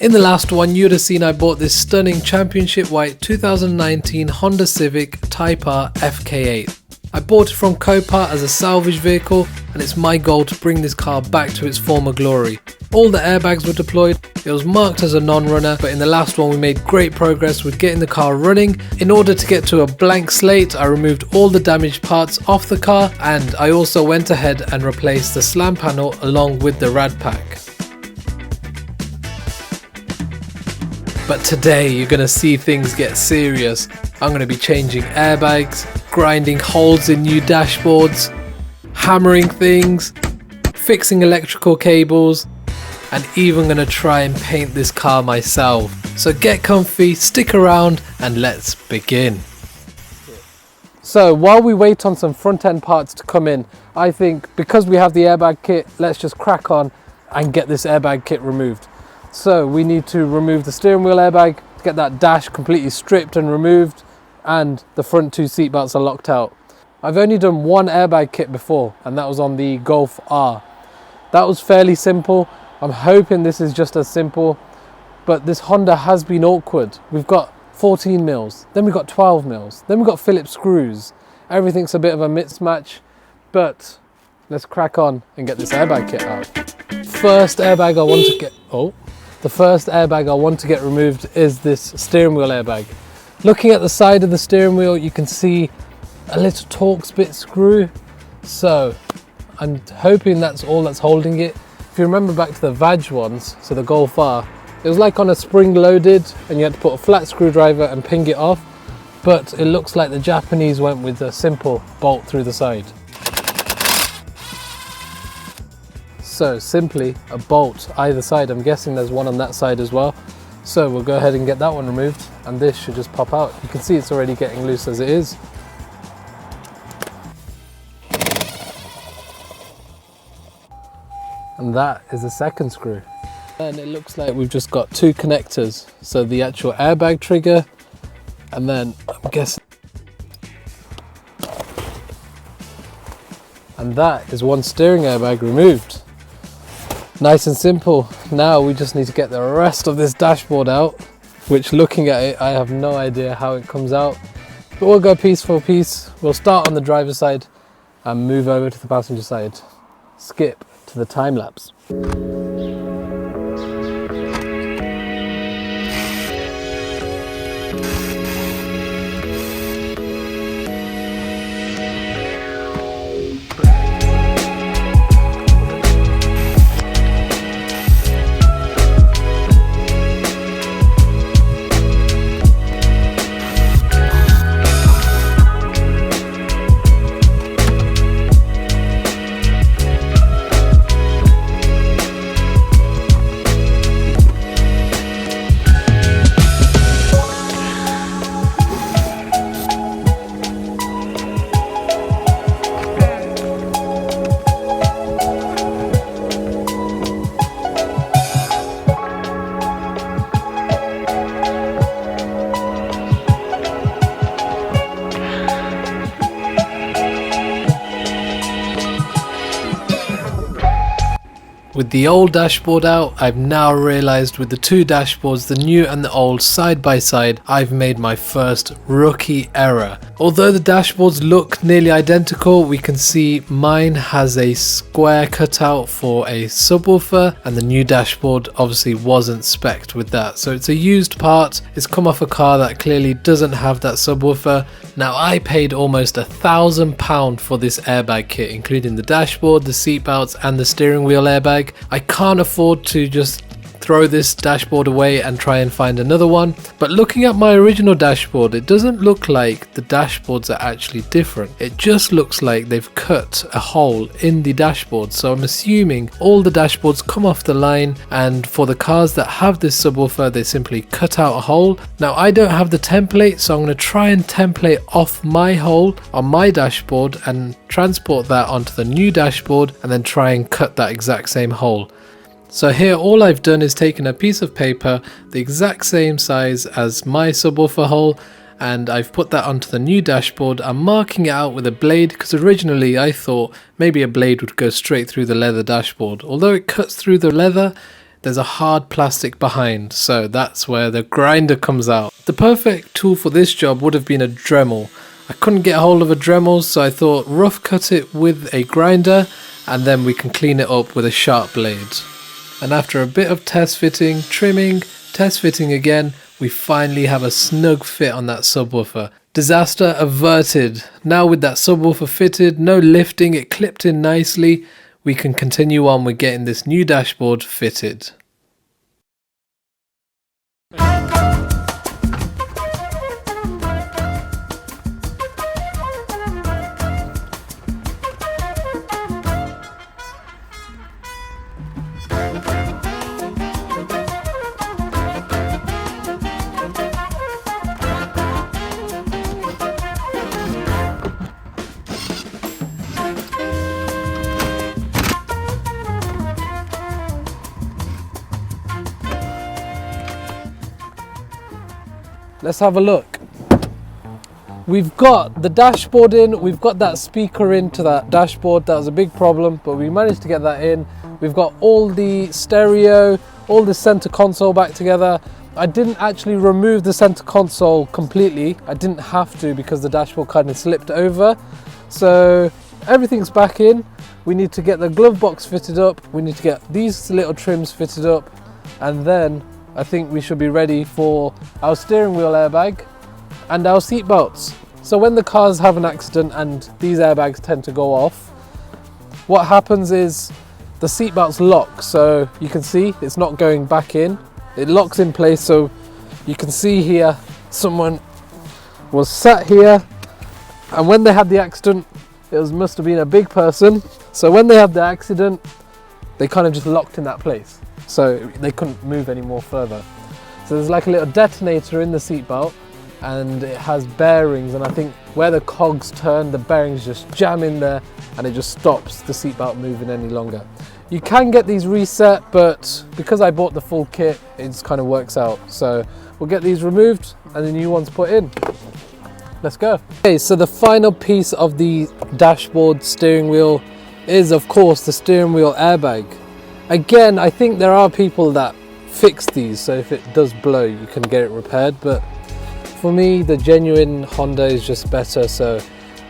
In the last one, you'd have seen I bought this stunning championship white 2019 Honda Civic Type R FK8. I bought it from Copart as a salvage vehicle, and it's my goal to bring this car back to its former glory. All the airbags were deployed, it was marked as a non-runner, but in the last one we made great progress with getting the car running. In order to get to a blank slate, I removed all the damaged parts off the car, and I also went ahead and replaced the slam panel along with the rad pack. But today you're going to see things get serious. I'm going to be changing airbags, grinding holes in new dashboards, hammering things, fixing electrical cables, and even going to try and paint this car myself. So get comfy, stick around, and let's begin. So while we wait on some front end parts to come in, I think because we have the airbag kit, let's just crack on and get this airbag kit removed. So we need to remove the steering wheel airbag, get that dash completely stripped and removed, and the front two seat belts are locked out. I've only done one airbag kit before, and that was on the Golf R. That was fairly simple. I'm hoping this is just as simple, but this Honda has been awkward. We've got 14 mils, then we've got 12 mils, then we've got Phillips screws. Everything's a bit of a mismatch, but let's crack on and get this airbag kit out. The first airbag I want to get removed is this steering wheel airbag. Looking at the side of the steering wheel, you can see a little Torx bit screw. So I'm hoping that's all that's holding it. If you remember back to the Vag ones, so the Golf R, it was like on a spring loaded and you had to put a flat screwdriver and ping it off. But it looks like the Japanese went with a simple bolt through the side. So simply a bolt either side. I'm guessing there's one on that side as well. So we'll go ahead and get that one removed, and this should just pop out. You can see it's already getting loose as it is. And that is the second screw. And it looks like we've just got two connectors. So the actual airbag trigger, and then I'm guessing, and that is one steering airbag removed. Nice and simple. Now we just need to get the rest of this dashboard out, which looking at it, I have no idea how it comes out. But we'll go piece for piece. We'll start on the driver's side and move over to the passenger side. Skip to the time lapse. With the old dashboard out, I've now realised with the two dashboards, the new and the old side by side, I've made my first rookie error. Although the dashboards look nearly identical, we can see mine has a square cutout for a subwoofer, and the new dashboard obviously wasn't spec'd with that. So it's a used part, it's come off a car that clearly doesn't have that subwoofer. Now I paid almost £1,000 for this airbag kit, including the dashboard, the seat belts and the steering wheel airbag. I can't afford to just throw this dashboard away and try and find another one, but looking at my original dashboard, it doesn't look like the dashboards are actually different. It just looks like they've cut a hole in the dashboard, so I'm assuming all the dashboards come off the line, and for the cars that have this subwoofer, they simply cut out a hole. Now I don't have the template, so I'm going to try and template off my hole on my dashboard and transport that onto the new dashboard and then try and cut that exact same hole. So here all I've done is taken a piece of paper the exact same size as my subwoofer hole, and I've put that onto the new dashboard. I'm marking it out with a blade because originally I thought maybe a blade would go straight through the leather dashboard. Although it cuts through the leather, there's a hard plastic behind, so that's where the grinder comes out. The perfect tool for this job would have been a Dremel. I couldn't get a hold of a Dremel, so I thought rough cut it with a grinder and then we can clean it up with a sharp blade. And after a bit of test fitting, trimming, test fitting again, we finally have a snug fit on that subwoofer. Disaster averted. Now with that subwoofer fitted, no lifting, it clipped in nicely, we can continue on with getting this new dashboard fitted. Let's have a look. We've got the dashboard in, we've got that speaker into that dashboard. That was a big problem, but we managed to get that in. We've got all the stereo, all the center console back together. I didn't actually remove the center console completely. I didn't have to because the dashboard kind of slipped over. So everything's back in. We need to get the glove box fitted up. We need to get these little trims fitted up, and then I think we should be ready for our steering wheel airbag and our seat belts. So when the cars have an accident and these airbags tend to go off, what happens is the seat belts lock. So you can see it's not going back in. It locks in place. So you can see here, someone was sat here, and when they had the accident, must have been a big person. So when they had the accident, they kind of just locked in that place. So they couldn't move any more further. So there's like a little detonator in the seatbelt, and it has bearings, and I think where the cogs turn, the bearings just jam in there and it just stops the seatbelt moving any longer. You can get these reset, but because I bought the full kit, it just kind of works out. So we'll get these removed and the new ones put in. Let's go. Okay, so the final piece of the dashboard steering wheel is of course the steering wheel airbag. Again, I think there are people that fix these, so if it does blow, you can get it repaired. But for me, the genuine Honda is just better. So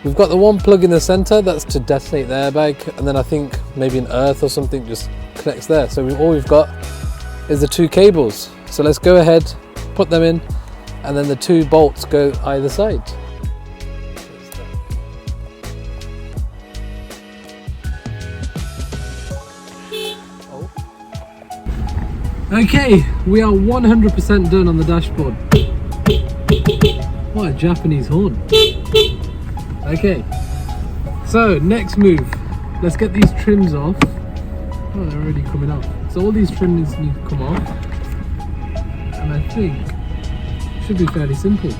we've got the one plug in the center, that's to detonate the airbag, and then I think maybe an earth or something just connects there. So all we've got is the two cables. So let's go ahead, put them in, and then the two bolts go either side. Okay, we are 100% done on the dashboard. What a Japanese horn. Okay, so next move. Let's get these trims off. Oh, they're already coming off. So all these trims need to come off. And I think it should be fairly simple.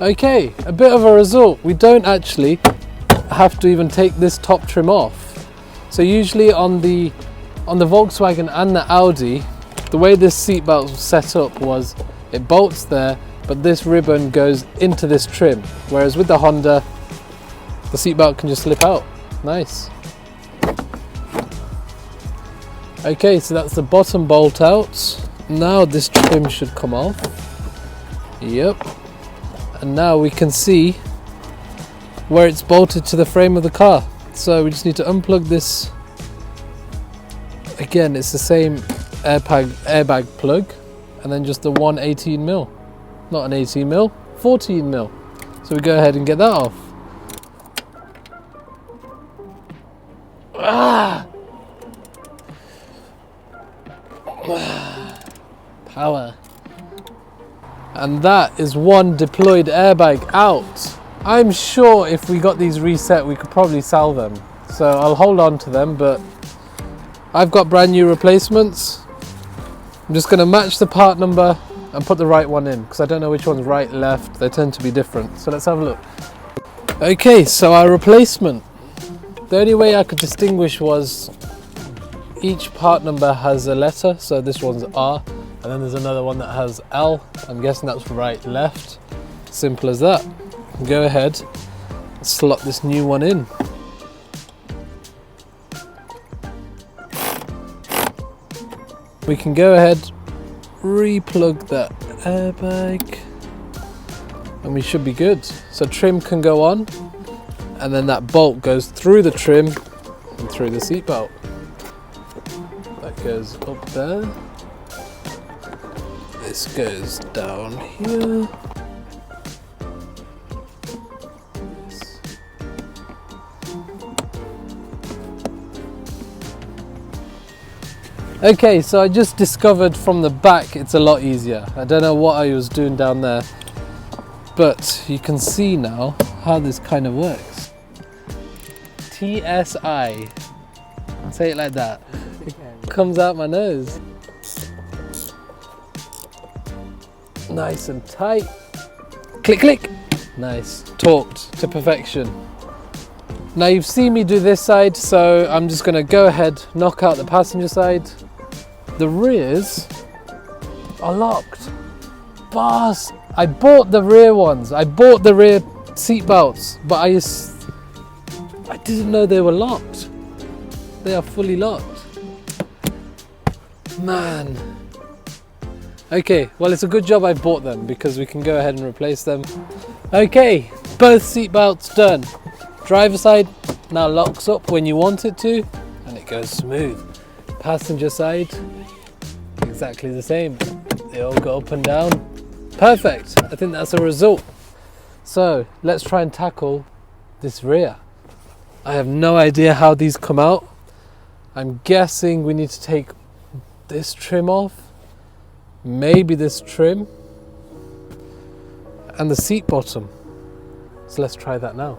Okay, a bit of a result. We don't actually have to even take this top trim off. So usually on the Volkswagen and the Audi, the way this seat belt was set up was it bolts there, but this ribbon goes into this trim. Whereas with the Honda, the seat belt can just slip out. Nice. Okay, so that's the bottom bolt out. Now this trim should come off. Yep. And now we can see where it's bolted to the frame of the car. So we just need to unplug this. Again, it's the same airbag plug, and then just the one 18mm. Not an 18mm, 14mm. So we go ahead and get that off. Ah! Power. And that is one deployed airbag out. I'm sure if we got these reset, we could probably sell them. So I'll hold on to them, but I've got brand new replacements. I'm just gonna match the part number and put the right one in, because I don't know which one's right, left. They tend to be different. So let's have a look. Okay, so our replacement. The only way I could distinguish was each part number has a letter, so this one's R, and then there's another one that has L. I'm guessing that's right, left. Simple as that. Go ahead, slot this new one in. We can go ahead, re-plug that airbag, and we should be good. So trim can go on, and then that bolt goes through the trim and through the seatbelt. That goes up there. This goes down here. Okay, so I just discovered from the back it's a lot easier. I don't know what I was doing down there, but you can see now how this kind of works. TSI. Say it like that. It comes out my nose. Nice and tight. Click, click. Nice. Torqued to perfection. Now you've seen me do this side, so I'm just going to go ahead, knock out the passenger side. The rears are locked. Boss! I bought the rear ones. I bought the rear seat belts, but I didn't know they were locked. They are fully locked. Man. Okay, well it's a good job I bought them because we can go ahead and replace them. Okay, both seat belts done. Driver side now locks up when you want it to, and it goes smooth. Passenger side, exactly the same. They all go up and down. Perfect. I think that's a result. So let's try and tackle this rear. I have no idea how these come out. I'm guessing we need to take this trim off, maybe this trim, and the seat bottom. So let's try that now.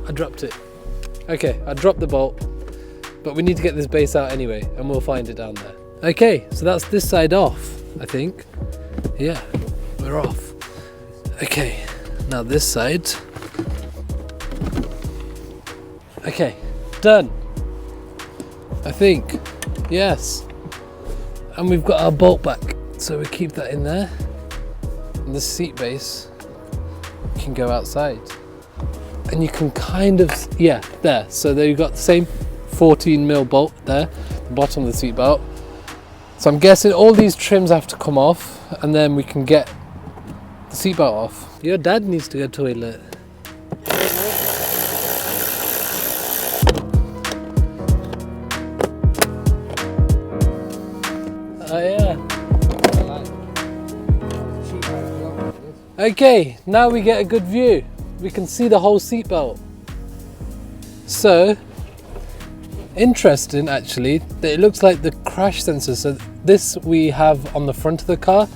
I dropped it. Okay, I dropped the bolt, but we need to get this base out anyway, and we'll find it down there. Okay, so that's this side off, I think. Yeah, we're off. Okay, now this side. Okay, done. I think, yes. And we've got our bolt back, so we keep that in there. And the seat base can go outside. And you can kind of, yeah, there. So there you've got the same 14mm bolt there, the bottom of the seat belt. So I'm guessing all these trims have to come off, and then we can get the seat belt off. Your dad needs to go to the toilet. Oh yeah. Okay, now we get a good view. We can see the whole seatbelt. So, interesting actually, that it looks like the crash sensor. So this we have on the front of the car,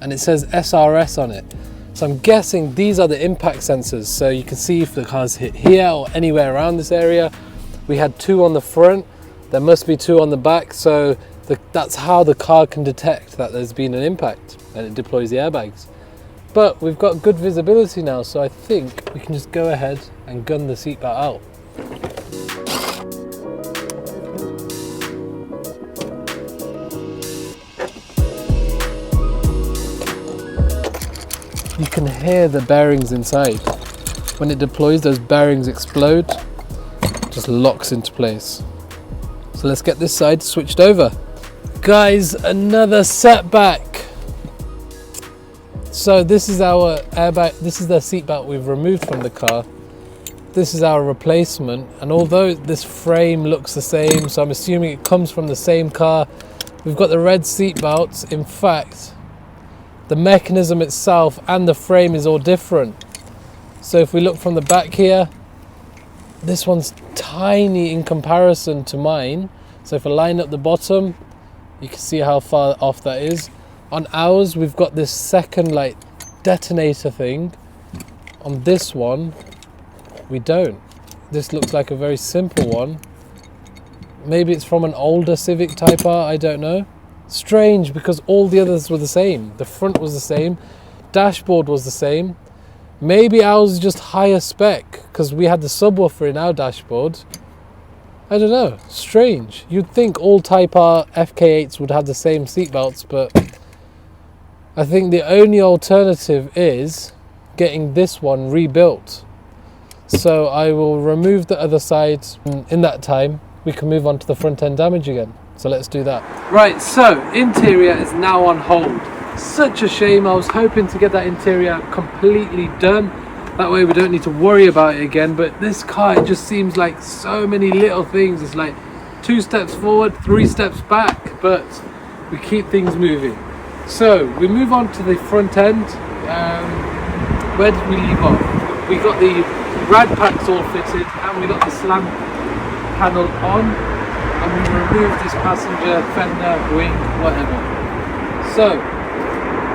and it says SRS on it. So I'm guessing these are the impact sensors. So you can see if the car's hit here or anywhere around this area. We had 2 on the front, there must be 2 on the back. So that's how the car can detect that there's been an impact, and it deploys the airbags. But we've got good visibility now, so I think we can just go ahead and gun the seatbelt out. You can hear the bearings inside. When it deploys, those bearings explode, just locks into place. So let's get this side switched over. Guys, another setback. So this is our airbag, this is the seatbelt we've removed from the car. This is our replacement, and although this frame looks the same, so I'm assuming it comes from the same car, we've got the red seatbelts. In fact, the mechanism itself and the frame is all different. So if we look from the back here, this one's tiny in comparison to mine. So if I line up the bottom, you can see how far off that is. On ours, we've got this second like detonator thing. On this one, we don't. This looks like a very simple one. Maybe it's from an older Civic Type R, I don't know. Strange, because all the others were the same. The front was the same, dashboard was the same. Maybe ours is just higher spec because we had the subwoofer in our dashboard. I don't know, strange. You'd think all Type R FK8s would have the same seatbelts, but I think the only alternative is getting this one rebuilt. So I will remove the other side. In that time, we can move on to the front end damage again. So let's do that. Right, so interior is now on hold. Such a shame. I was hoping to get that interior completely done. That way we don't need to worry about it again. But this car, it just seems like so many little things. It's like 2 steps forward, 3 steps back, but we keep things moving. So we move on to the front end. Where did we leave off? We got the rad packs all fitted and we got the slam panel on, and we removed this passenger fender, wing, whatever. So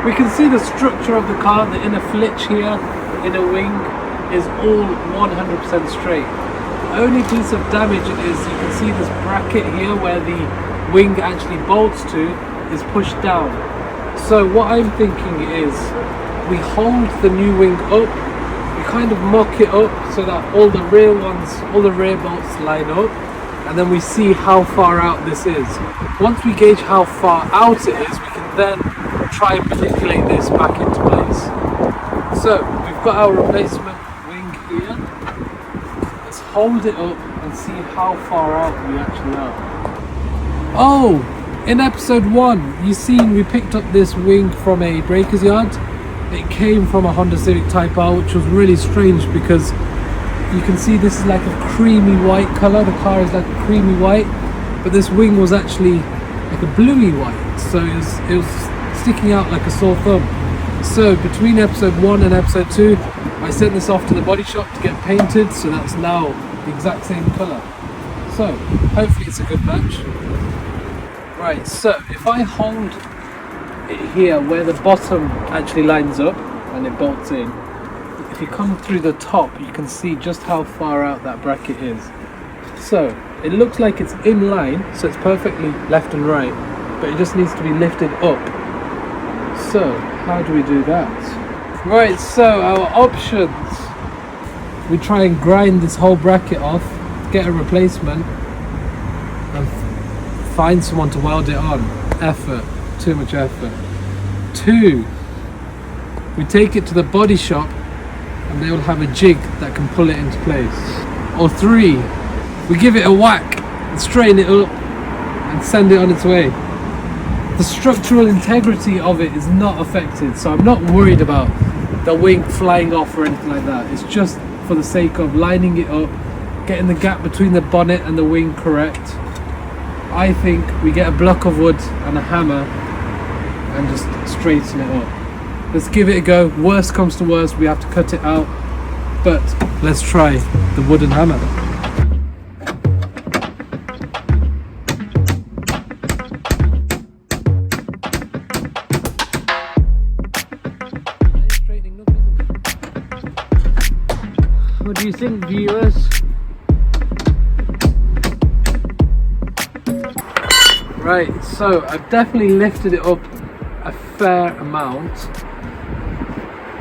we can see the structure of the car. The inner flitch here, the inner wing is all 100% straight. The only piece of damage is you can see this bracket here where the wing actually bolts to is pushed down. So what I'm thinking is we hold the new wing up, we kind of mock it up so that all the rear ones, all the rear bolts line up, and then we see how far out this is. Once we gauge how far out it is, we can then try and manipulate this back into place. So we've got our replacement wing here. Let's hold it up and see how far out we actually are. Oh, in episode 1, you seen we picked up this wing from a breaker's yard. It came from a Honda Civic Type R, which was really strange because you can see this is like a creamy white colour. The car is like a creamy white, but this wing was actually like a bluey white, so it was sticking out like a sore thumb. So between episode 1 and episode 2, I sent this off to the body shop to get painted, so that's now the exact same colour. So hopefully it's a good match. Right, so if I hold it here where the bottom actually lines up and it bolts in, if you come through the top, you can see just how far out that bracket is. So it looks like it's in line, so it's perfectly left and right, but it just needs to be lifted up. So how do we do that? Right, so our options: we try and grind this whole bracket off, get a replacement, and find someone to weld it on. Effort, too much effort. 2, we take it to the body shop and they will have a jig that can pull it into place. Or 3, we give it a whack and straighten it up and send it on its way. The structural integrity of it is not affected, so I'm not worried about the wing flying off or anything like that. It's just for the sake of lining it up, getting the gap between the bonnet and the wing correct. I think we get a block of wood and a hammer and just straighten it up. Let's give it a go. Worst comes to worst, we have to cut it out, but let's try the wooden hammer. What do you think, viewers? Right, so I've definitely lifted it up a fair amount.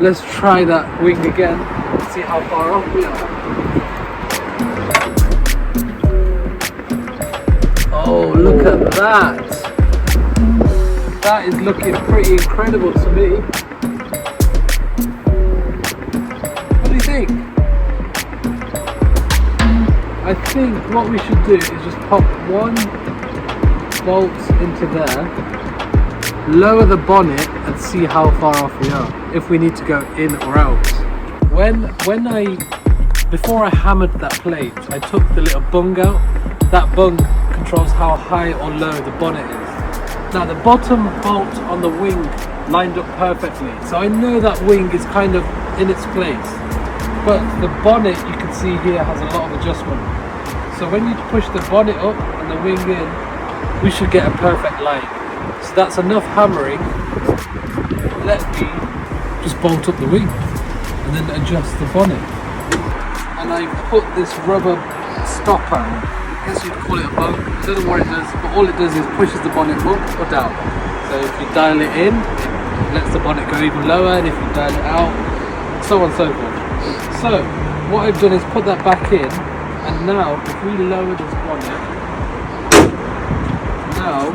Let's try that wing again, see how far off we are. Oh, look at that! That is looking pretty incredible to me. What do you think? I think what we should do is just pop one bolt into there, lower the bonnet and see how far off we are, if we need to go in or out. Before I hammered that plate, I took the little bung out. That bung controls how high or low the bonnet is. Now the bottom bolt on the wing lined up perfectly, so I know that wing is kind of in its place, but the bonnet you can see here has a lot of adjustment. So when you push the bonnet up and the wing in, we should get a perfect line. So that's enough hammering. Let me just bolt up the wing and then adjust the bonnet. And I put this rubber stopper guess you'd call it a bump. I don't know what it does, but all it does is pushes the bonnet up or down. So if you dial it in, it lets the bonnet go even lower, and if you dial it out, so on and so forth. So what I've done is put that back in, and now if we lower this bonnet, now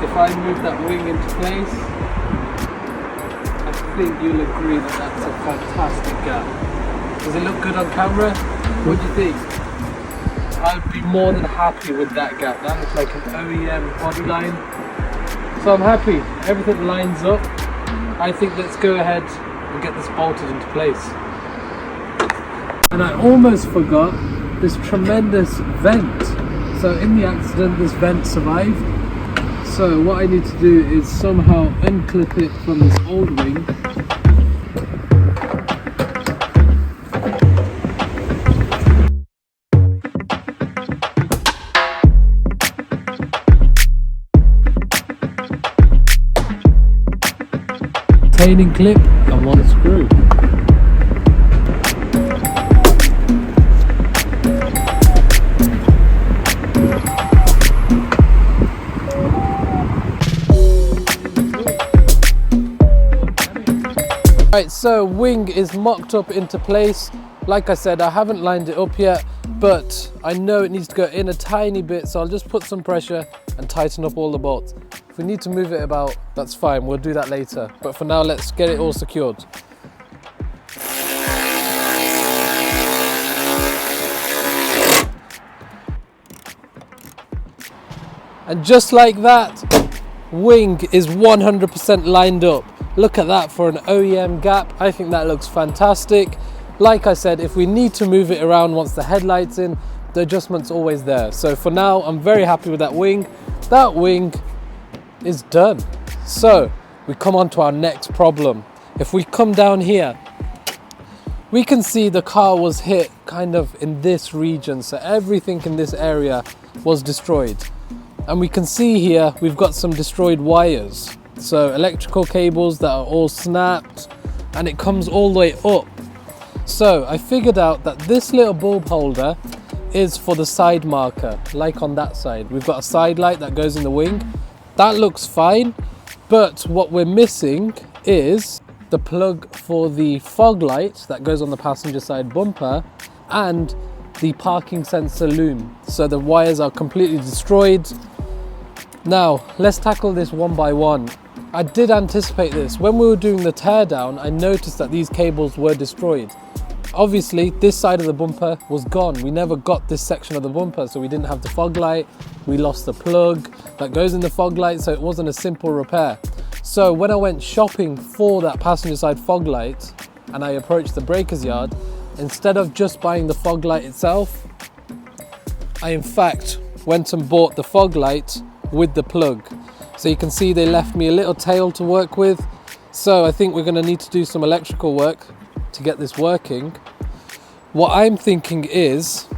if I move that wing into place, I think you'll agree that that's a fantastic gap. Does it look good on camera? What do you think? I'd be more than happy with that gap. That looks like an OEM body line. So I'm happy, everything lines up. I think let's go ahead and get this bolted into place. And I almost forgot this tremendous vent. So in the accident, this vent survived. So what I need to do is somehow unclip it from this old wing. Retaining clip and one screw. Right, so wing is mocked up into place. Like I said, I haven't lined it up yet, but I know it needs to go in a tiny bit, so I'll just put some pressure and tighten up all the bolts. If we need to move it about, that's fine, we'll do that later. But for now, let's get it all secured. And just like that, wing is 100% lined up. Look at that for an OEM gap. I think that looks fantastic. Like I said, if we need to move it around once the headlight's in, the adjustment's always there. So for now, I'm very happy with that wing. That wing is done. So we come on to our next problem. If we come down here, we can see the car was hit kind of in this region. So everything in this area was destroyed. And we can see here, we've got some destroyed wires. So electrical cables that are all snapped, and it comes all the way up. So I figured out that this little bulb holder is for the side marker, like on that side. We've got a side light that goes in the wing. That looks fine, but what we're missing is the plug for the fog light that goes on the passenger side bumper and the parking sensor loom. So the wires are completely destroyed. Now, let's tackle this one by one. I did anticipate this. When we were doing the teardown, I noticed that these cables were destroyed. Obviously, this side of the bumper was gone. We never got this section of the bumper, so we didn't have the fog light. We lost the plug that goes in the fog light, so it wasn't a simple repair. So when I went shopping for that passenger side fog light and I approached the breaker's yard, instead of just buying the fog light itself, I in fact went and bought the fog light with the plug. So you can see they left me a little tail to work with. So I think we're going to need to do some electrical work to get this working. What I'm thinking is,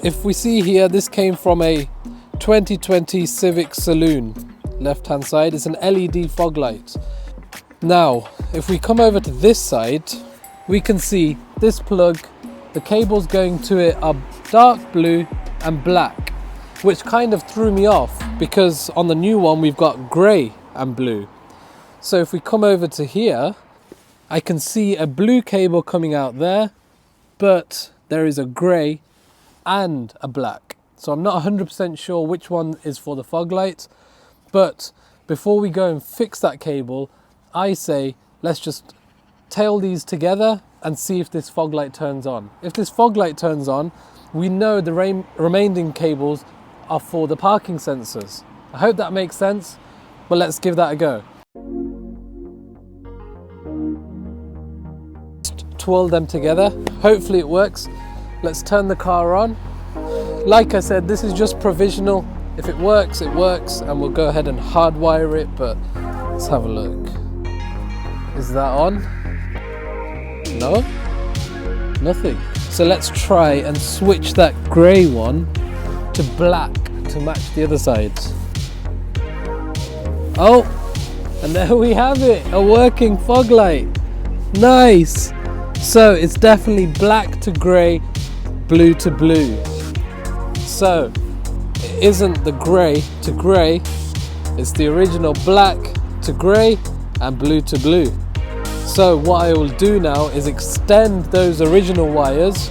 if we see here, this came from a 2020 Civic Saloon, left hand side. It's an LED fog light. Now, if we come over to this side, we can see this plug, the cables going to it are dark blue and black, which kind of threw me off because on the new one we've got grey and blue. So if we come over to here, I can see a blue cable coming out there, but there is a grey and a black. So I'm not 100% sure which one is for the fog light, but before we go and fix that cable, I say let's just tail these together and see if this fog light turns on. If this fog light turns on, we know the remaining cables are for the parking sensors. I hope that makes sense, but let's give that a go. Twirl them together, hopefully it works. Let's turn the car on. Like I said, this is just provisional. If it works, and we'll go ahead and hardwire it, but let's have a look. Is that on? No? Nothing. So let's try and switch that grey one to black to match the other sides. Oh, and there we have it, a working fog light. Nice. So it's definitely black to grey, blue to blue. So it isn't the grey to grey, it's the original black to grey and blue to blue. So what I will do now is extend those original wires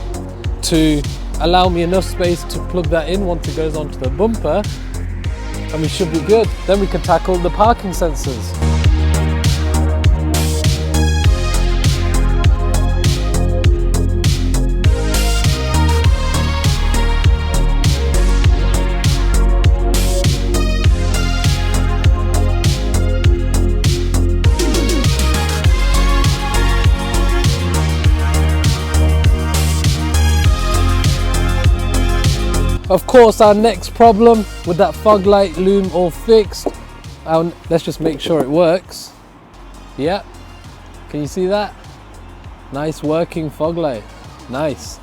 to allow me enough space to plug that in once it goes onto the bumper, and we should be good. Then we can tackle the parking sensors. Of course, our next problem with that fog light loom all fixed, let's just make sure it works. Yeah, can you see that? Nice working fog light, nice.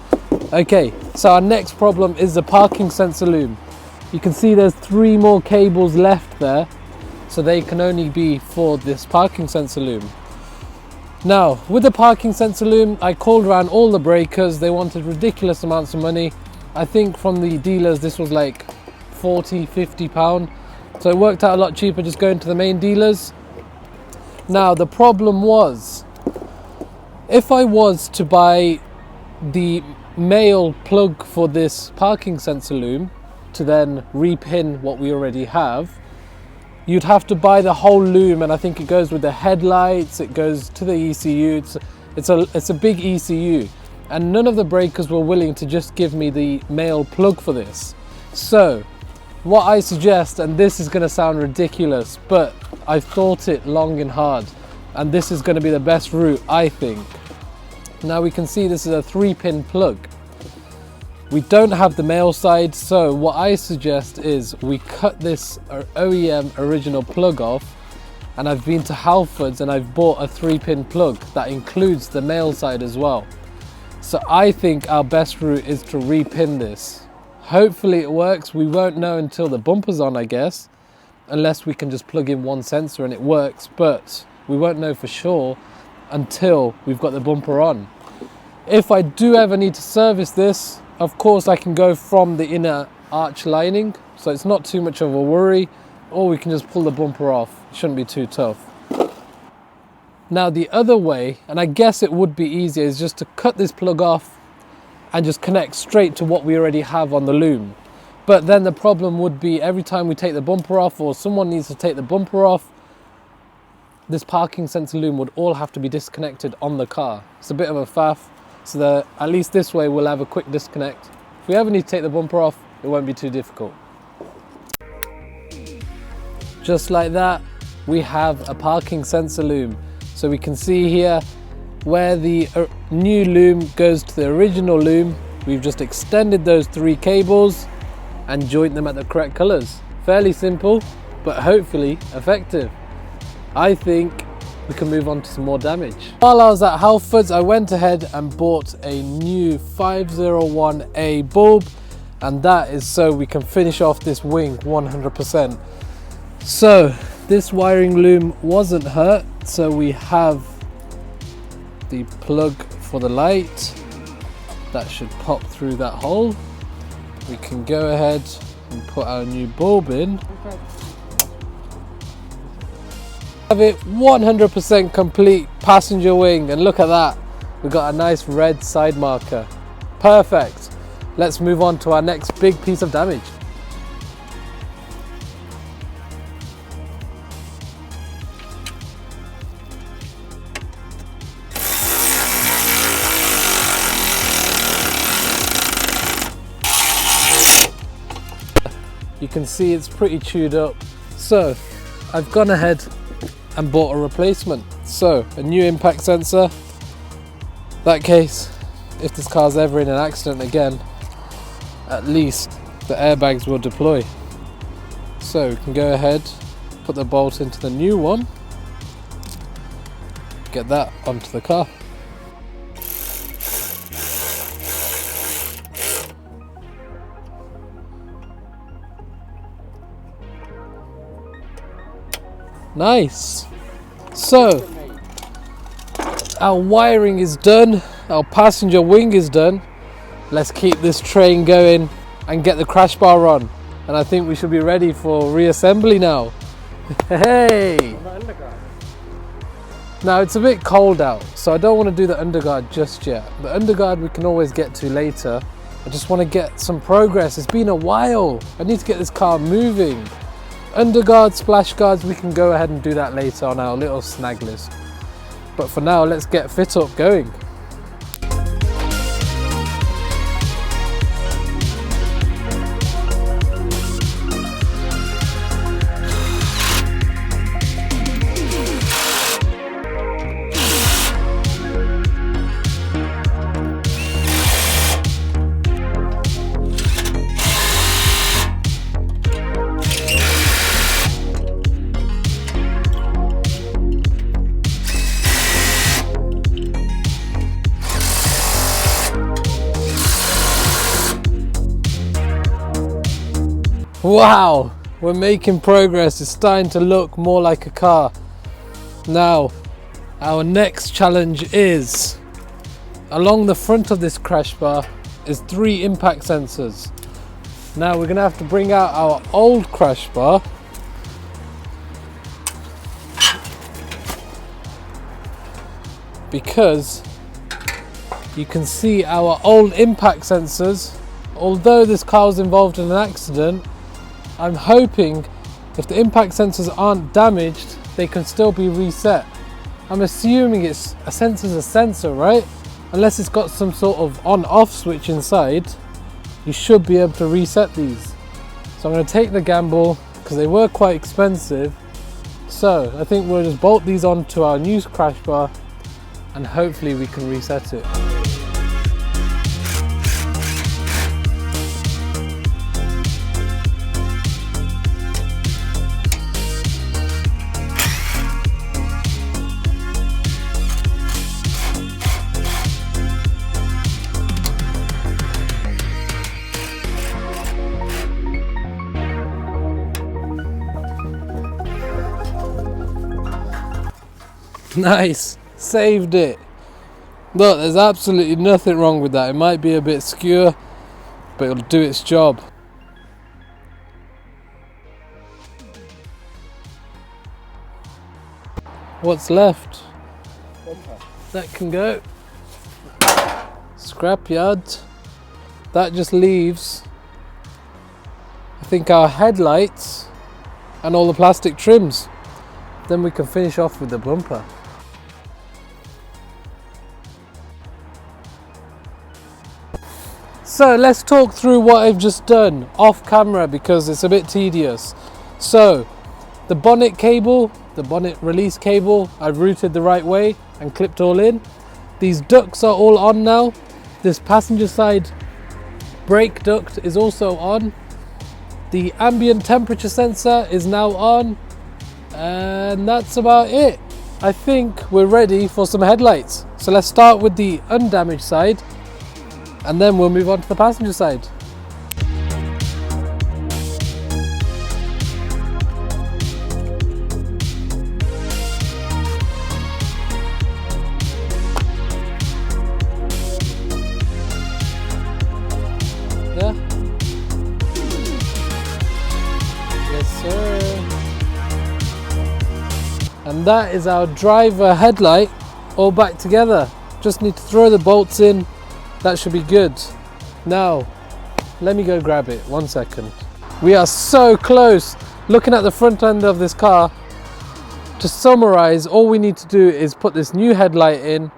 Okay, so our next problem is the parking sensor loom. You can see there's 3 more cables left there, so they can only be for this parking sensor loom. Now, with the parking sensor loom, I called around all the breakers. They wanted ridiculous amounts of money. I think from the dealers this was like 40, 50 pound. So it worked out a lot cheaper just going to the main dealers. Now the problem was, if I was to buy the male plug for this parking sensor loom to then repin what we already have, you'd have to buy the whole loom, and I think it goes with the headlights, it goes to the ECU, it's a big ECU. And none of the breakers were willing to just give me the male plug for this. So what I suggest, and this is going to sound ridiculous, but I've thought it long and hard, and this is going to be the best route, I think. Now we can see this is a 3-pin plug. We don't have the male side, so what I suggest is we cut this OEM original plug off, and I've been to Halfords and I've bought a 3-pin plug that includes the male side as well. So I think our best route is to repin this. Hopefully it works. We won't know until the bumper's on, I guess, unless we can just plug in one sensor and it works, but we won't know for sure until we've got the bumper on. If I do ever need to service this, of course I can go from the inner arch lining, so it's not too much of a worry, or we can just pull the bumper off. It shouldn't be too tough. Now the other way, and I guess it would be easier, is just to cut this plug off and just connect straight to what we already have on the loom. But then the problem would be every time we take the bumper off, or someone needs to take the bumper off, this parking sensor loom would all have to be disconnected on the car. It's a bit of a faff, so that at least this way we'll have a quick disconnect. If we ever need to take the bumper off, it won't be too difficult. Just like that, we have a parking sensor loom. So we can see here where the new loom goes to the original loom. We've just extended those 3 cables and joined them at the correct colors. Fairly simple, but hopefully effective. I think we can move on to some more damage. While I was at Halfords, I went ahead and bought a new 501A bulb, and that is so we can finish off this wing 100%. So this wiring loom wasn't hurt, so we have the plug for the light that should pop through that hole. We can go ahead and put our new bulb in. Have it 100% complete passenger wing, and look at that, we've got a nice red side marker. Perfect. Let's move on to our next big piece of damage. You can see it's pretty chewed up. So I've gone ahead and bought a replacement. So a new impact sensor. That case, if this car's ever in an accident again, at least the airbags will deploy. So we can go ahead, put the bolt into the new one, get that onto the car. Nice. So our wiring is done, our passenger wing is done. Let's keep this train going and get the crash bar on. and I think we should be ready for reassembly now. Hey! Now it's a bit cold out, so I don't want to do the underguard just yet. The underguard we can always get to later. I just want to get some progress. It's been a while. I need to get this car moving. Underguard, splash guards, we can go ahead and do that later on our little snag list. But for now, let's get fit up going. Wow, we're making progress. It's starting to look more like a car. Now, our next challenge is, along the front of this crash bar is 3 impact sensors. Now we're gonna have to bring out our old crash bar. Because you can see our old impact sensors. Although this car was involved in an accident, I'm hoping if the impact sensors aren't damaged, they can still be reset. I'm assuming a sensor's a sensor, right? Unless it's got some sort of on-off switch inside, you should be able to reset these. So I'm going to take the gamble because they were quite expensive. So I think we'll just bolt these onto our new crash bar and hopefully we can reset it. Nice, saved it. Look, there's absolutely nothing wrong with that. It might be a bit skewer, but it'll do its job. What's left? That can go. Scrapyard. That just leaves, I think, our headlights and all the plastic trims. Then we can finish off with the bumper. So let's talk through what I've just done off camera because it's a bit tedious. So the bonnet cable, the bonnet release cable, I've routed the right way and clipped all in. These ducts are all on now. This passenger side brake duct is also on. The ambient temperature sensor is now on. And that's about it. I think we're ready for some headlights. So let's start with the undamaged side and then we'll move on to the passenger side. Yeah. Yes, sir. And that is our driver headlight all back together. Just need to throw the bolts in. That should be good. Now, let me go grab it. 1 second. We are so close. Looking at the front end of this car, to summarize, all we need to do is put this new headlight in,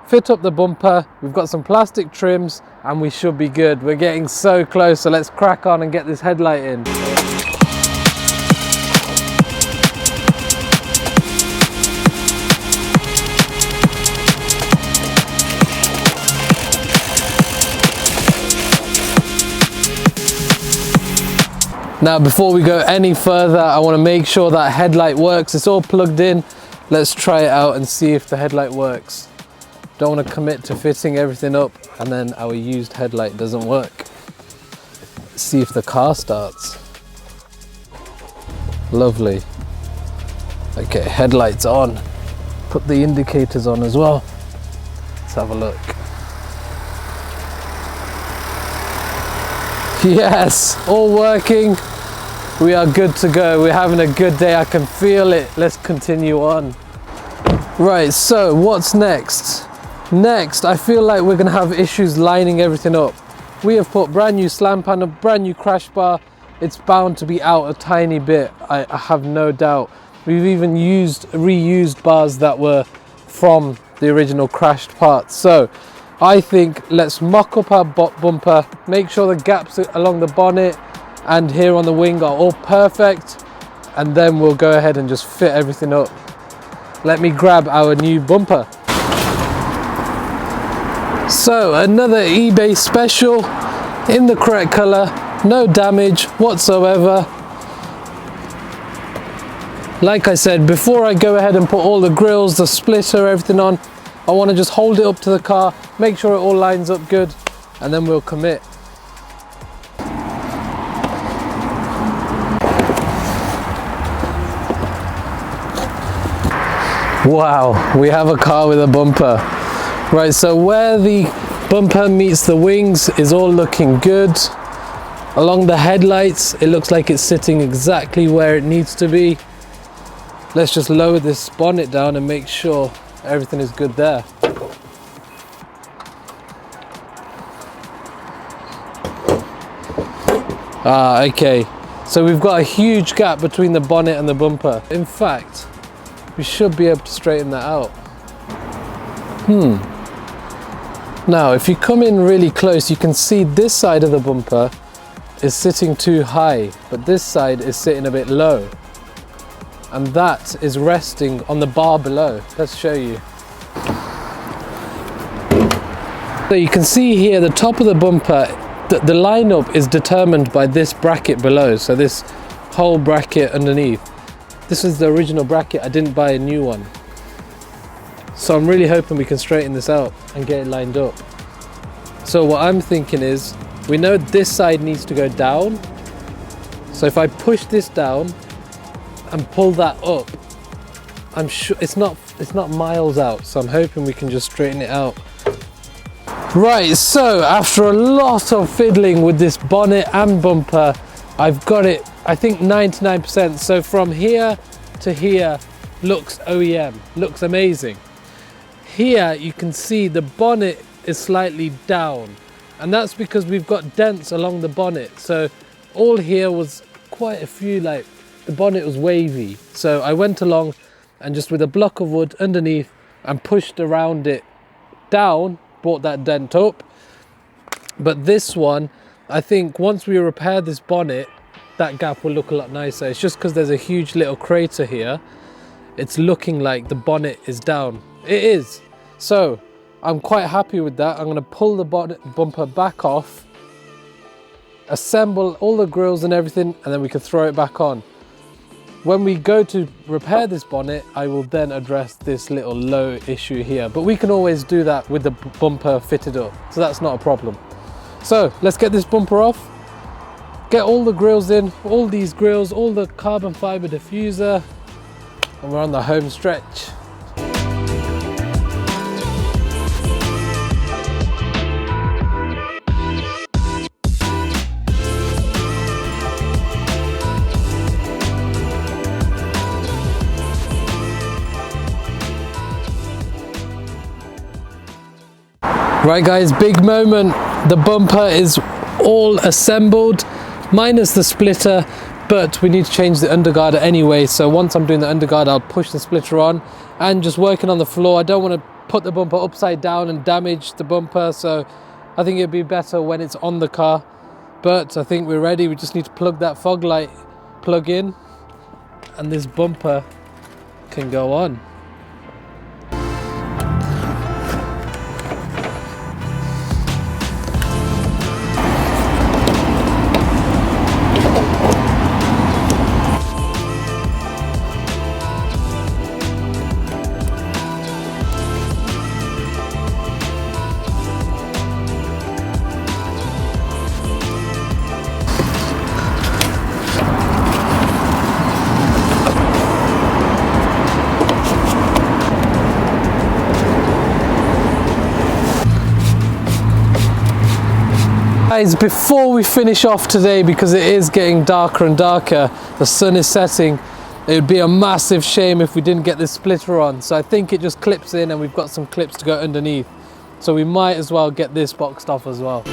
fit up the bumper, we've got some plastic trims, and we should be good. We're getting so close, so let's crack on and get this headlight in. Now before we go any further, I want to make sure that headlight works. It's all plugged in. Let's try it out and see if the headlight works. Don't want to commit to fitting everything up and then our used headlight doesn't work. Let's see if the car starts. Lovely. Okay, headlights on. Put the indicators on as well. Let's have a look. Yes, all working. We are good to go. We're having a good day. I can feel it. Let's continue on. Right, so what's next? Next, I feel like we're gonna have issues lining everything up. We have put brand new slam panel, brand new crash bar. It's bound to be out a tiny bit. I have no doubt. We've even reused bars that were from the original crashed parts. So I think let's mock up our bumper, make sure the gaps along the bonnet and here on the wing are all perfect, and then we'll go ahead and just fit everything up. Let me grab our new bumper. So another eBay special in the correct color, no damage whatsoever. Like I said, before I go ahead and put all the grills, the splitter, everything on, I want to just hold it up to the car, make sure it all lines up good, and then we'll commit. Wow, we have a car with a bumper. Right, so where the bumper meets the wings is all looking good. Along the headlights, it looks like it's sitting exactly where it needs to be. Let's just lower this bonnet down and make sure everything is good there. Okay. So we've got a huge gap between the bonnet and the bumper. In fact, we should be able to straighten that out. Now, if you come in really close, you can see this side of the bumper is sitting too high, but this side is sitting a bit low. And that is resting on the bar below. Let's show you. So you can see here the top of the bumper, the lineup is determined by this bracket below. So this whole bracket underneath. This is the original bracket. I didn't buy a new one. So I'm really hoping we can straighten this out and get it lined up. So what I'm thinking is, we know this side needs to go down. So if I push this down and pull that up, I'm sure it's not miles out, so I'm hoping we can just straighten it out. Right, so after a lot of fiddling with this bonnet and bumper, I've got it, I think 99%. So from here to here looks OEM, looks amazing. Here you can see the bonnet is slightly down, and that's because we've got dents along the bonnet. So all here was quite a few, like the bonnet was wavy. So I went along and just with a block of wood underneath and pushed around it down, brought that dent up. But this one, I think once we repair this bonnet, that gap will look a lot nicer. It's just because there's a huge little crater here. It's looking like the bonnet is down. It is. So I'm quite happy with that. I'm going to pull the bumper back off, assemble all the grills and everything, and then we can throw it back on. When we go to repair this bonnet, I will then address this little low issue here, but we can always do that with the bumper fitted up, so that's not a problem. So let's get this bumper off, get all the grills in, all these grills, all the carbon fiber diffuser, and we're on the home stretch. Right guys, big moment. The bumper is all assembled, minus the splitter, but we need to change the underguard anyway. So once I'm doing the underguard, I'll push the splitter on and just working on the floor. I don't want to put the bumper upside down and damage the bumper, so I think it'd be better when it's on the car. But I think we're ready. We just need to plug that fog light plug in and this bumper can go on. Guys, before we finish off today, because it is getting darker and darker, the sun is setting, it would be a massive shame if we didn't get this splitter on. So I think it just clips in and we've got some clips to go underneath. So we might as well get this boxed off as well.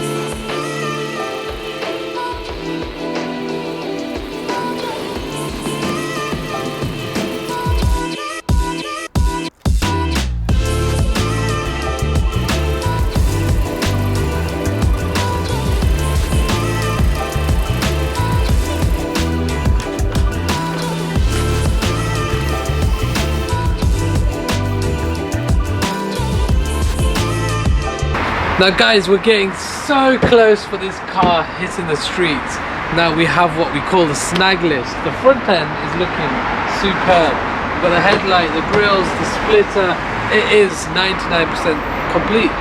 Now guys, we're getting so close for this car hitting the streets. Now we have what we call the snag list. The front end is looking superb. We've got the headlight, the grills, the splitter. It is 99% complete.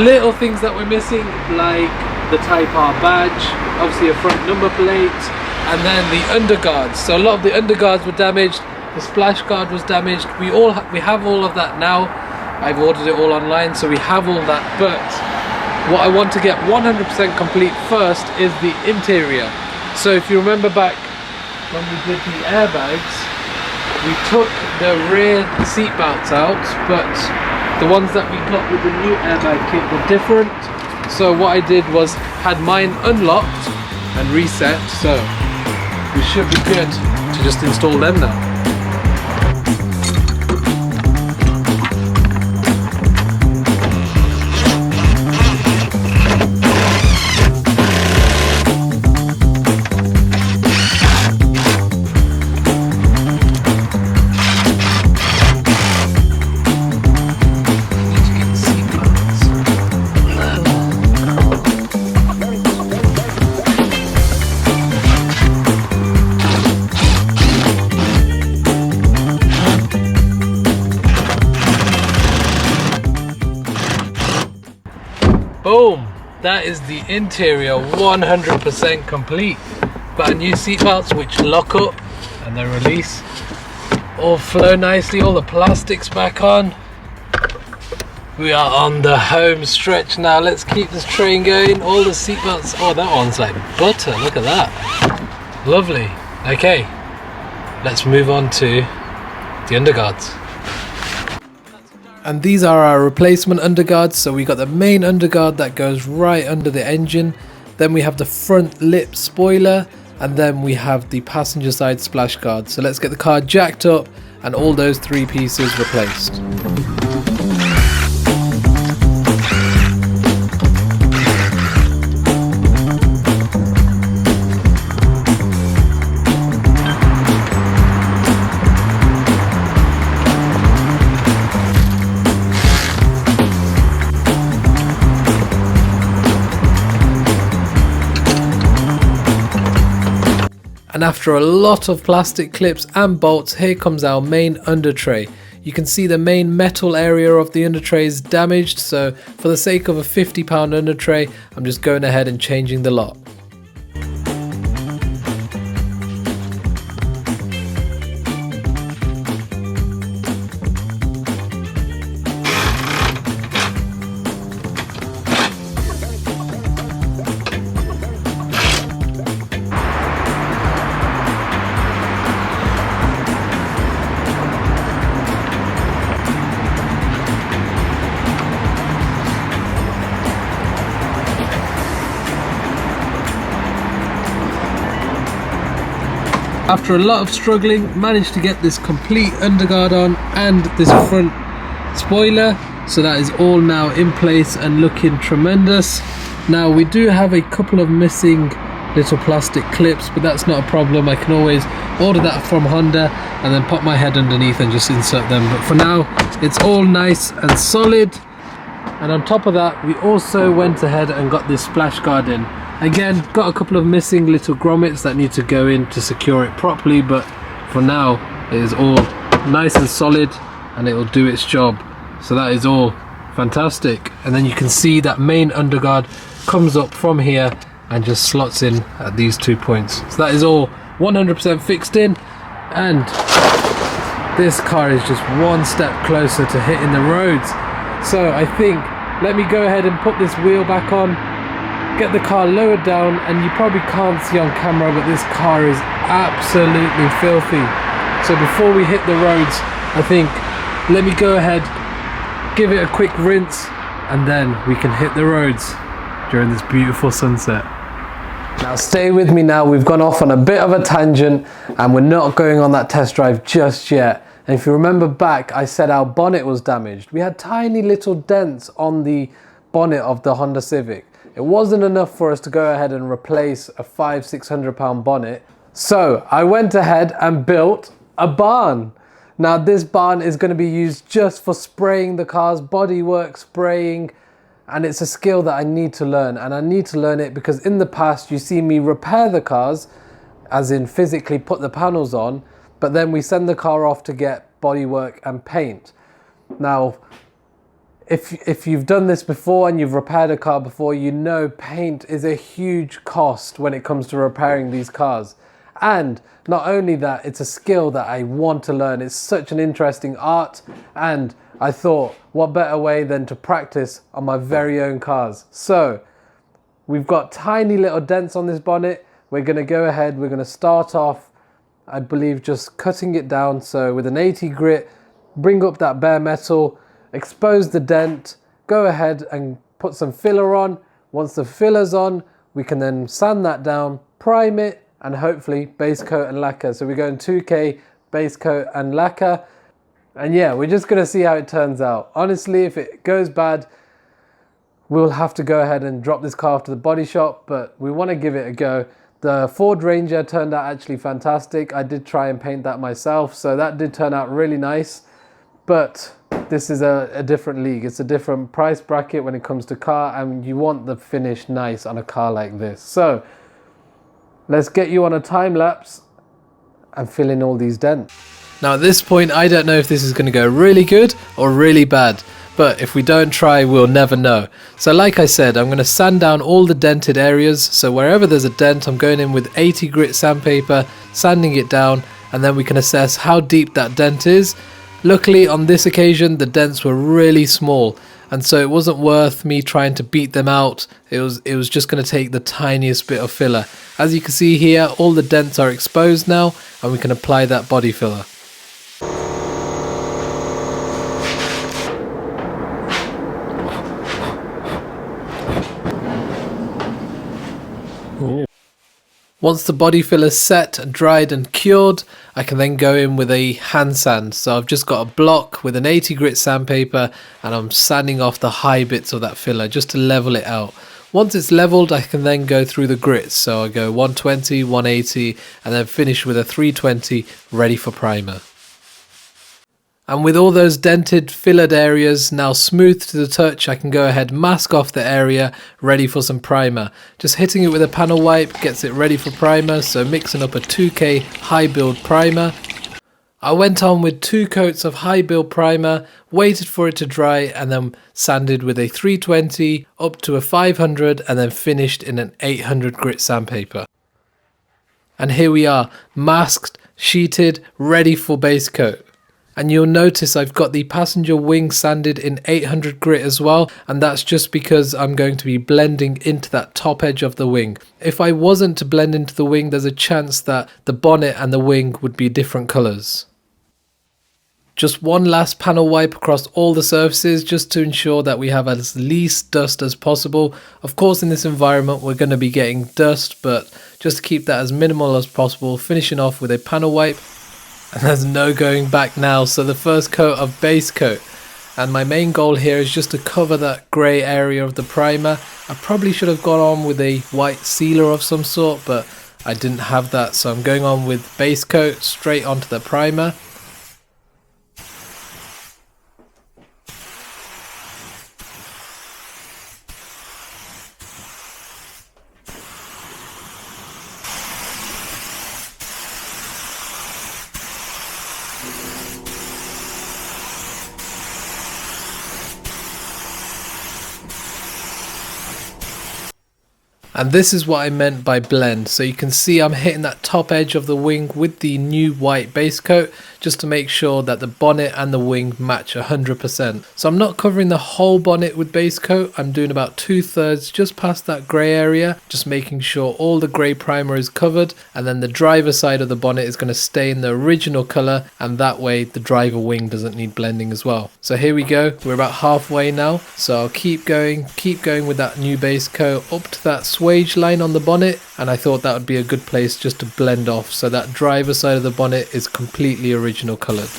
Little things that we're missing, like the Type R badge, obviously a front number plate, and then the underguards. So a lot of the underguards were damaged, the splash guard was damaged. We have all of that now. I've ordered it all online, so we have all that, but what I want to get 100% complete first is the interior. So if you remember back when we did the airbags, we took the rear seat belts out, but the ones that we got with the new airbag kit were different. So what I did was had mine unlocked and reset, so we should be good to just install them now. Boom! That is the interior, 100% complete. Got a new seatbelts which lock up and then release. All flow nicely, all the plastics back on. We are on the home stretch now. Let's keep this train going. All the seatbelts, oh, that one's like butter, look at that. Lovely. Okay, let's move on to the underguards. And these are our replacement underguards. So we got the main underguard that goes right under the engine. Then we have the front lip spoiler, and then we have the passenger side splash guard. So let's get the car jacked up and all those three pieces replaced. And after a lot of plastic clips and bolts, here comes our main under tray. You can see the main metal area of the under tray is damaged, so for the sake of a £50 under tray, I'm just going ahead and changing the lot. After a lot of struggling, managed to get this complete underguard on and this front spoiler, so that is all now in place and looking tremendous. Now we do have a couple of missing little plastic clips, but that's not a problem. I can always order that from Honda and then pop my head underneath and just insert them, but for now it's all nice and solid. And on top of that, we also went ahead and got this splash guard in. Again, got a couple of missing little grommets that need to go in to secure it properly, but for now it is all nice and solid and it will do its job. So that is all fantastic. And then you can see that main underguard comes up from here and just slots in at these 2 points. So that is all 100% fixed in, and this car is just one step closer to hitting the roads. So I think, let me go ahead and put this wheel back on get the car lowered down, and you probably can't see on camera, but this car is absolutely filthy. So before we hit the roads, I think let me go ahead, give it a quick rinse, and then we can hit the roads during this beautiful sunset. Now stay with me now, we've gone off on a bit of a tangent and we're not going on that test drive just yet. And if you remember back, I said our bonnet was damaged. We had tiny little dents on the bonnet of the Honda Civic. It wasn't enough for us to go ahead and replace a £500–600 bonnet. So I went ahead and built a barn. Now this barn is going to be used just for spraying the car's bodywork, spraying, and it's a skill that I need to learn, and I need to learn it because in the past you see me repair the cars, as in physically put the panels on, but then we send the car off to get bodywork and paint. Now if you've done this before and you've repaired a car before, you know paint is a huge cost when it comes to repairing these cars. And not only that, it's a skill that I want to learn. It's such an interesting art, and I thought, what better way than to practice on my very own cars. So we've got tiny little dents on this bonnet. We're going to go ahead, we're going to start off, I believe, just cutting it down. So with an 80 grit, bring up that bare metal, expose the dent, go ahead and put some filler on. Once the filler's on, we can then sand that down, prime it, and hopefully base coat and lacquer. So we're going 2K base coat and lacquer. And yeah, we're just going to see how it turns out. Honestly, if it goes bad, we'll have to go ahead and drop this car off to the body shop, but we want to give it a go. The Ford Ranger turned out actually fantastic. I did try and paint that myself, so that did turn out really nice. But this is a different league. It's a different price bracket when it comes to car, and you want the finish nice on a car like this. So let's get you on a time lapse and fill in all these dents. Now at this point, I don't know if this is going to go really good or really bad, but if we don't try, we'll never know. So like I said, I'm going to sand down all the dented areas. So wherever there's a dent, I'm going in with 80 grit sandpaper, sanding it down, and then we can assess how deep that dent is. Luckily on this occasion, the dents were really small, and so it wasn't worth me trying to beat them out. It was just going to take the tiniest bit of filler. As you can see here, all the dents are exposed now, and we can apply that body filler. Once the body filler is set, dried and cured, I can then go in with a hand sand. So I've just got a block with an 80 grit sandpaper, and I'm sanding off the high bits of that filler just to level it out. Once it's leveled, I can then go through the grits. So I go 120, 180, and then finish with a 320 ready for primer. And with all those dented, fillered areas now smooth to the touch, I can go ahead, mask off the area, ready for some primer. Just hitting it with a panel wipe gets it ready for primer, so mixing up a 2K high build primer. I went on with 2 coats of high build primer, waited for it to dry, and then sanded with a 320 up to a 500, and then finished in an 800 grit sandpaper. And here we are, masked, sheeted, ready for base coat. And you'll notice I've got the passenger wing sanded in 800 grit as well, and that's just because I'm going to be blending into that top edge of the wing. If I wasn't to blend into the wing, there's a chance that the bonnet and the wing would be different colours. Just one last panel wipe across all the surfaces just to ensure that we have as least dust as possible. Of course, in this environment we're going to be getting dust, but just to keep that as minimal as possible, finishing off with a panel wipe. And there's no going back now, so the first coat of base coat. And my main goal here is just to cover that grey area of the primer. I probably should have gone on with a white sealer of some sort, but I didn't have that, so I'm going on with base coat straight onto the primer. And this is what I meant by blend. So you can see I'm hitting that top edge of the wing with the new white base coat, just to make sure that the bonnet and the wing match 100%. So I'm not covering the whole bonnet with base coat, I'm doing about 2/3 just past that grey area, just making sure all the grey primer is covered, and then the driver side of the bonnet is going to stay in the original colour, and that way the driver wing doesn't need blending as well. So here we go, we're about halfway now, so I'll keep going with that new base coat up to that swage line on the bonnet, and I thought that would be a good place just to blend off so that driver side of the bonnet is completely original coloured.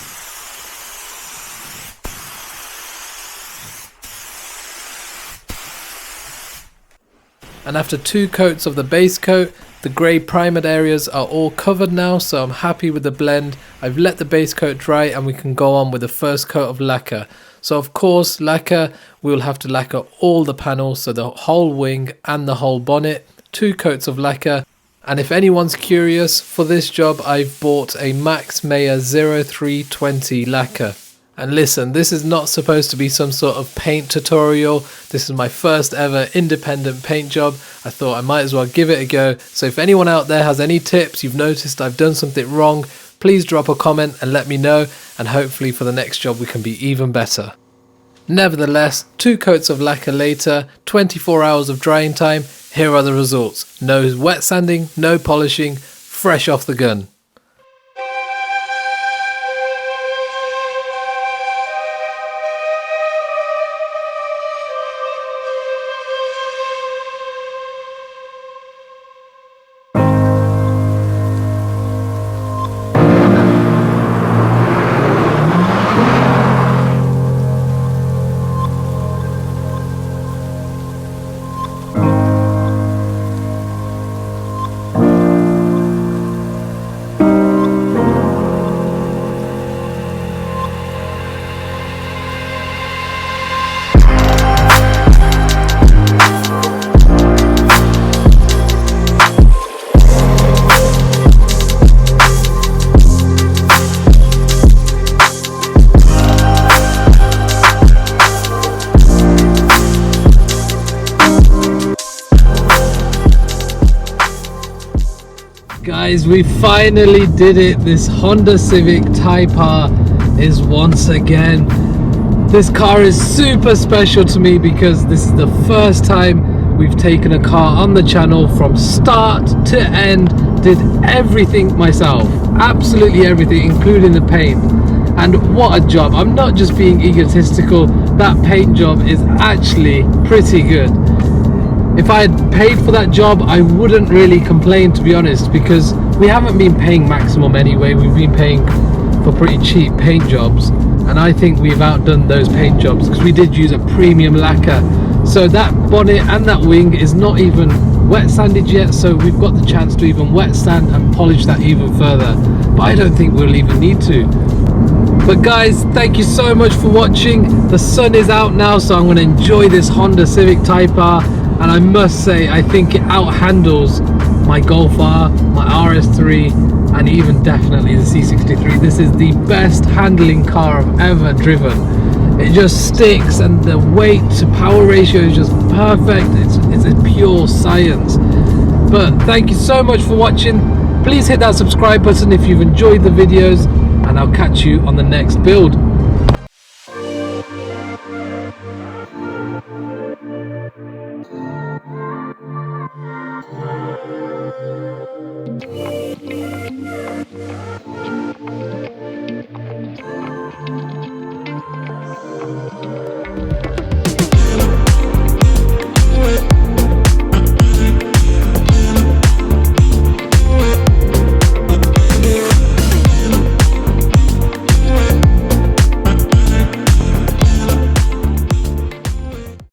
And after 2 coats of the base coat, the grey primered areas are all covered now, so I'm happy with the blend. I've let the base coat dry and we can go on with the first coat of lacquer. So of course, lacquer, we'll have to lacquer all the panels, so the whole wing and the whole bonnet. 2 coats of lacquer. And if anyone's curious, for this job I've bought a Max Mayer 0320 lacquer. And listen, this is not supposed to be some sort of paint tutorial. This is my first ever independent paint job. I thought I might as well give it a go. So if anyone out there has any tips, you've noticed I've done something wrong, please drop a comment and let me know, and hopefully for the next job we can be even better. Nevertheless, 2 coats of lacquer later, 24 hours of drying time, here are the results. No wet sanding, no polishing, fresh off the gun. Guys, we finally did it. This Honda Civic Type R is once again. This car is super special to me because this is the first time we've taken a car on the channel from start to end. Did everything myself, absolutely everything, including the paint. And what a job. I'm not just being egotistical, that paint job is actually pretty good. If I had paid for that job, I wouldn't really complain, to be honest, because we haven't been paying maximum anyway. We've been paying for pretty cheap paint jobs, and I think we've outdone those paint jobs because we did use a premium lacquer. So that bonnet and that wing is not even wet sanded yet, so we've got the chance to even wet sand and polish that even further, but I don't think we'll even need to. But guys, thank you so much for watching. The sun is out now, so I'm going to enjoy this Honda Civic Type R. And I must say, I think it outhandles my Golf R, my RS3, and even definitely the C63. This is the best handling car I've ever driven. It just sticks, and the weight to power ratio is just perfect. It's a pure science. But thank you so much for watching. Please hit that subscribe button if you've enjoyed the videos, and I'll catch you on the next build.